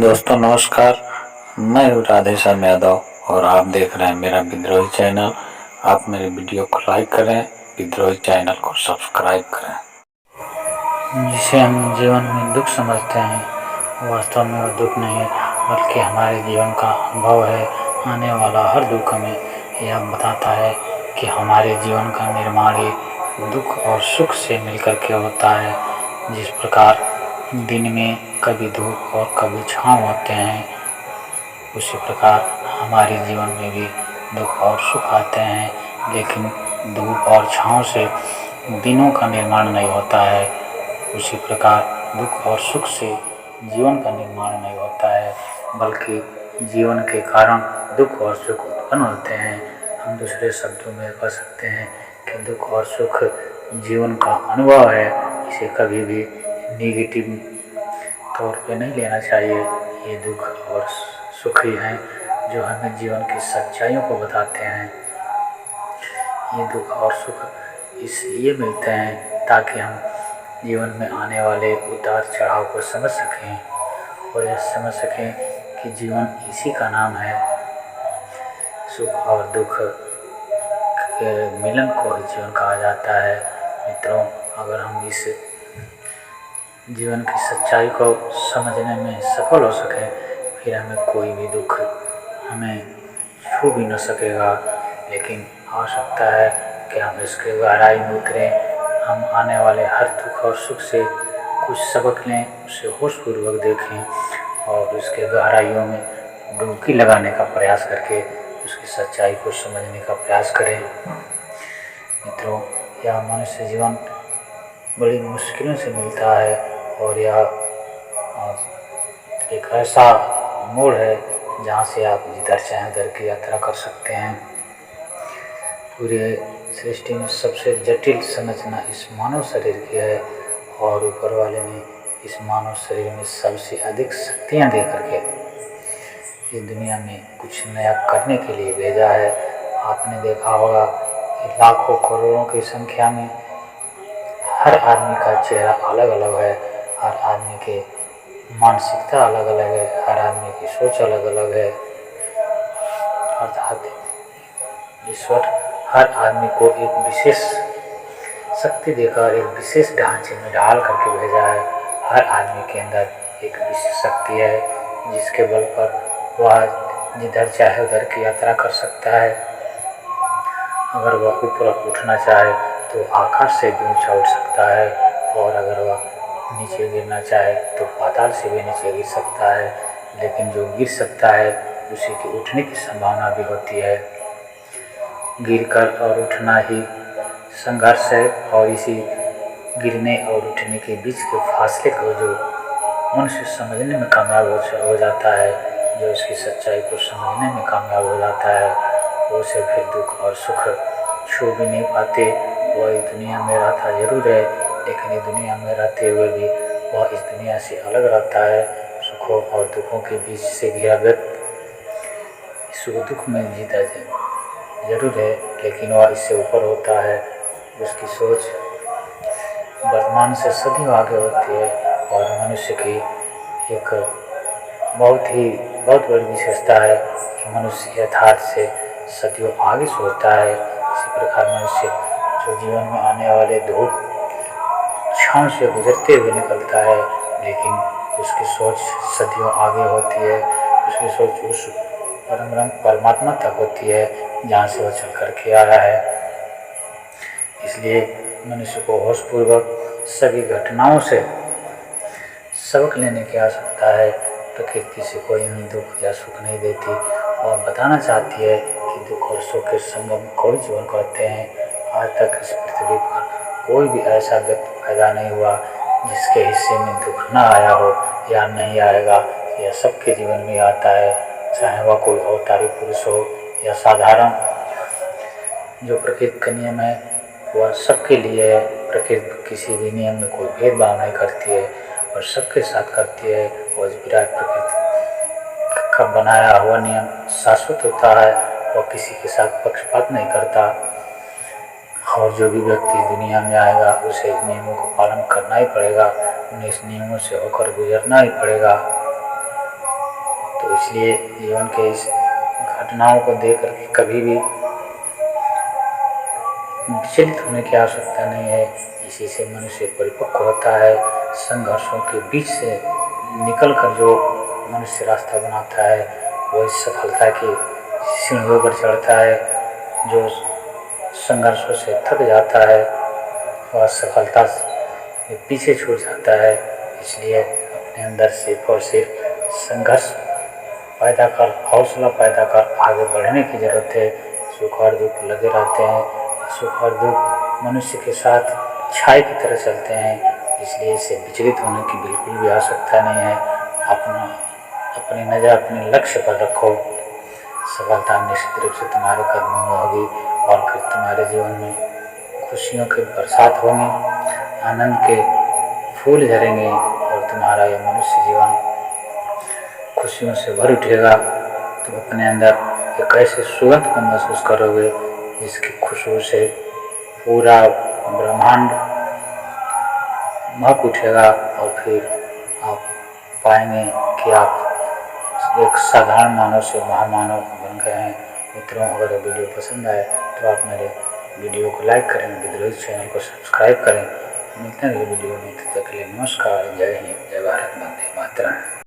दोस्तों नमस्कार। मैं हूँ राधेश्याम यादव और आप देख रहे हैं मेरा विद्रोही चैनल। आप मेरे वीडियो को लाइक करें, विद्रोही चैनल को सब्सक्राइब करें। जिसे हम जीवन में दुख समझते हैं वास्तव में वो दुख नहीं बल्कि हमारे जीवन का अनुभव है। आने वाला हर दुख हमें यह बताता है कि हमारे जीवन का निर्माण ही दुख और सुख से मिलकर के होता है। जिस प्रकार दिन में कभी धूप और कभी छाँव होते हैं, उसी प्रकार हमारे जीवन में भी दुख और सुख आते हैं। लेकिन धूप और छाँव से दिनों का निर्माण नहीं होता है, उसी प्रकार दुख और सुख से जीवन का निर्माण नहीं होता है, बल्कि जीवन के कारण दुख और सुख उत्पन्न होते हैं। हम दूसरे शब्दों में कह सकते हैं कि दुख और सुख जीवन का अनुभव है। इसे कभी भी नेगेटिव तौर पे नहीं लेना चाहिए। ये दुख और सुख ही हैं जो हमें जीवन की सच्चाइयों को बताते हैं। ये दुख और सुख इसलिए मिलते हैं ताकि हम जीवन में आने वाले उतार चढ़ाव को समझ सकें और यह समझ सकें कि जीवन इसी का नाम है। सुख और दुख के मिलन को जीवन कहा जाता है। मित्रों, अगर हम इस जीवन की सच्चाई को समझने में सफल हो सके, फिर हमें कोई भी दुख हमें छू भी न सकेगा। लेकिन आवश्यकता है कि हम इसके गहराई में उतरें। हम आने वाले हर दुख और सुख से कुछ सबक लें, उसे होशपूर्वक देखें और उसके गहराइयों में डुबकी लगाने का प्रयास करके उसकी सच्चाई को समझने का प्रयास करें। मित्रों, यह मनुष्य जीवन बड़ी मुश्किलों से मिलता है और यह एक ऐसा मोड़ है जहाँ से आप जिधर चाहें उधर की यात्रा कर सकते हैं। पूरे सृष्टि में सबसे जटिल संरचना इस मानव शरीर की है और ऊपर वाले ने इस मानव शरीर में सबसे अधिक शक्तियाँ दे करके इस दुनिया में कुछ नया करने के लिए भेजा है। आपने देखा होगा कि लाखों करोड़ों की संख्या में हर आदमी का चेहरा अलग अलग है, हर आदमी के मानसिकता अलग अलग है, हर आदमी की सोच अलग अलग है। अर्थात ईश्वर हर आदमी को एक विशेष शक्ति देकर एक विशेष ढांचे में ढाल करके भेजा है। हर आदमी के अंदर एक विशेष शक्ति है जिसके बल पर वह जिधर चाहे उधर की यात्रा कर सकता है। अगर वह ऊपर उठना चाहे तो आकाश से भी ऊंचा उठ सकता है और अगर वह नीचे गिरना चाहे तो पाताल से भी नीचे गिर सकता है। लेकिन जो गिर सकता है उसी के उठने की संभावना भी होती है। गिरकर और उठना ही संघर्ष है और इसी गिरने और उठने के बीच के फासले को जो मनुष्य समझने में कामयाब हो जाता है, जो इसकी सच्चाई को समझने में कामयाब हो जाता है, वो उसे फिर दुख और सुख छू भी नहीं पाते। वह इस दुनिया में रहता जरूर है, लेकिन इस दुनिया में रहते हुए भी वह इस दुनिया से अलग रहता है। सुखों और दुखों के बीच से घिरा व्यक्ति सुख दुख में जीता जरूर है, लेकिन वह इससे ऊपर होता है। उसकी सोच वर्तमान से सदियों आगे होती है और मनुष्य की एक बहुत बड़ी विशेषता है कि मनुष्य यथार्थ से सदियों आगे सोचता है। इसी प्रकार मनुष्य जो जीवन में आने वाले धूप छाँव से गुजरते हुए निकलता है, लेकिन उसकी सोच सदियों आगे होती है। उसकी सोच उस परमात्मा तक होती है जहाँ से वह चल करके आया है। इसलिए मनुष्य को होशपूर्वक सभी घटनाओं से सबक लेने की आवश्यकता है। प्रकृति से कोई भी दुख या सुख नहीं देती और बताना चाहती है कि दुख और सुख के संगम कोई जीवन करते हैं। आज तक इस पृथ्वी पर कोई भी ऐसा व्यक्ति पैदा नहीं हुआ जिसके हिस्से में दुख न आया हो या नहीं आएगा। यह सबके जीवन में आता है, चाहे वह कोई अवतारी पुरुष हो या साधारण। जो प्रकृति का नियम है वह सबके लिए है। प्रकृति किसी भी नियम में कोई भेदभाव नहीं करती है और सबके साथ करती है। और विराट प्रकृति का बनाया हुआ नियम शाश्वत होता है, वह किसी के साथ पक्षपात नहीं करता। और जो भी व्यक्ति दुनिया में आएगा उसे इस नियमों का पालन करना ही पड़ेगा, उन्हें इस नियमों से होकर गुजरना ही पड़ेगा। तो इसलिए जीवन के इस घटनाओं को देख कर कभी भी विचलित होने की आवश्यकता नहीं है। इसी से मनुष्य परिपक्व होता है। संघर्षों के बीच से निकलकर जो मनुष्य रास्ता बनाता है वो इस सफलता की सीढ़ियों पर चढ़ता है। जो संघर्षों से थक जाता है वह सफलता से पीछे छूट जाता है। इसलिए अपने अंदर सिर्फ और सिर्फ संघर्ष पैदा कर, हौसला पैदा कर आगे बढ़ने की ज़रूरत है। सुख और दुख लगे रहते हैं। सुख और दुख मनुष्य के साथ छाया की तरह चलते हैं। इसलिए इससे विचलित होने की बिल्कुल भी आवश्यकता नहीं है। अपनी नज़र अपने लक्ष्य पर रखो। सफलता निश्चित रूप से तुम्हारे कदमों में होगी और फिर तुम्हारे जीवन में खुशियों के बरसात होंगे, आनंद के फूल झरेंगे और तुम्हारा यह मनुष्य जीवन खुशियों से भर उठेगा। तुम अपने अंदर एक ऐसे सुगंध को महसूस करोगे जिसकी खुशबू से पूरा ब्रह्मांड महक उठेगा और फिर आप पाएंगे कि आप एक साधारण मानव से महामानव बन गए हैं। मित्रों, अगर वीडियो पसंद आए तो आप मेरे वीडियो को लाइक करें, विद्रोही चैनल को सब्सक्राइब करें। मिलते हैं अगले वीडियो में। तब तक के लिए नमस्कार। जय हिंद, जय भारत, वंदे मातरम।